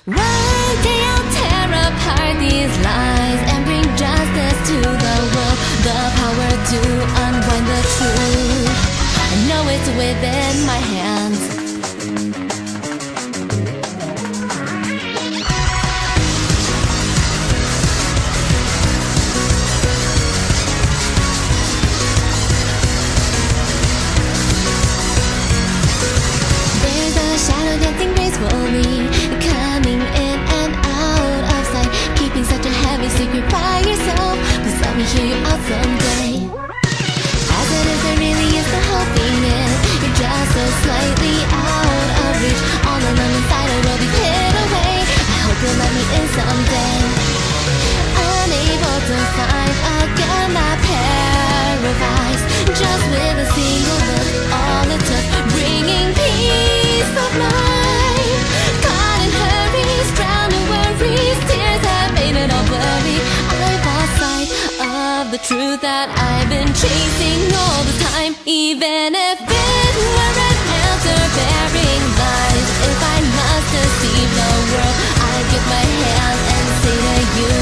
One day I'll tear apart these lies and bring justice to the world. The power to unwind the truth. I know it's within my hands. Shadow dancing gracefully, coming in and out of sight, keeping such a heavy secret by yourself. Please let me hear you out someday. As it is, there really is no helping it. You're just so slightly out of reach. All alone inside a world you've hid away. I hope you'll let me in someday. Unable to find again that pair of eyes, just with a single look, all it took, bringing peace of mind. Caught in hurries, drowned in worries, tears have made it all blurry. I've lost sight of the truth that I've been chasing all the time. Even if it were an answer bearing lies, if I must deceive the world, I'd give my hand and say to you,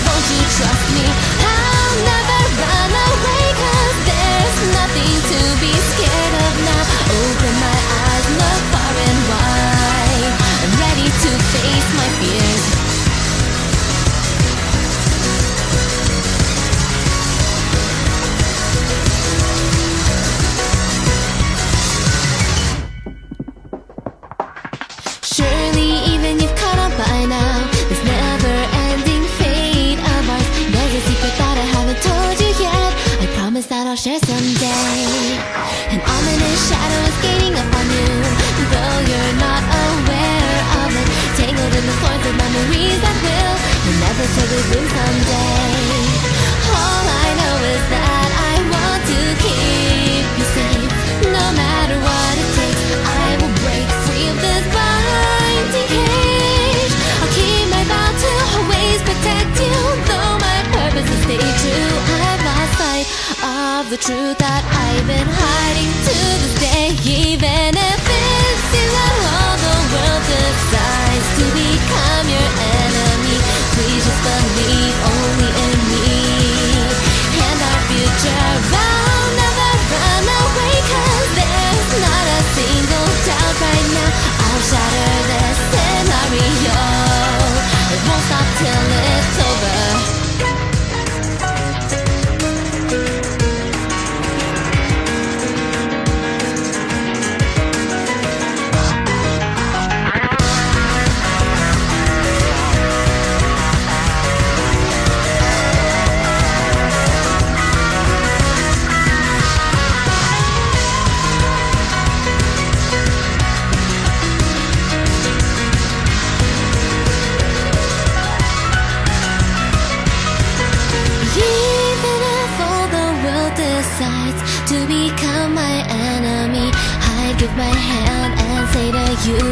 won't you trust me? I'll never run away, 'cause there's nothing to be scared of now. Open my eyes, look far and wide. I'm ready to face my fears. Surely even you've caught on by now, this never-ending fate of ours. There's a secret that I haven't told you yet, I promise that I'll share someday. An ominous shadow is gaining up on you, though you're not aware of it. Tangled in the thorns of memories that will inevitably bloom someday. All I know is that I want to keep you safe. No matter what it takes, I will break free of this binding cage. I'll keep my vow to always protect you, though my purpose is stay true. I've lost sight of the truth that I've been hiding to this day. Even if it seems that all the world decides to become your enemy, please just believe only in me and our future. I'll never run away, 'cause there's not a single doubt right now. I'll shatter this scenario. It won't stop till it's over. To become my enemy, I give my hand and say to you,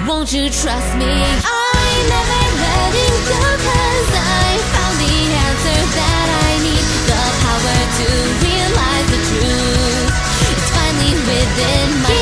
won't you trust me? I never let it go, 'cause I found the answer that I need. The power to realize the truth, it's finally within my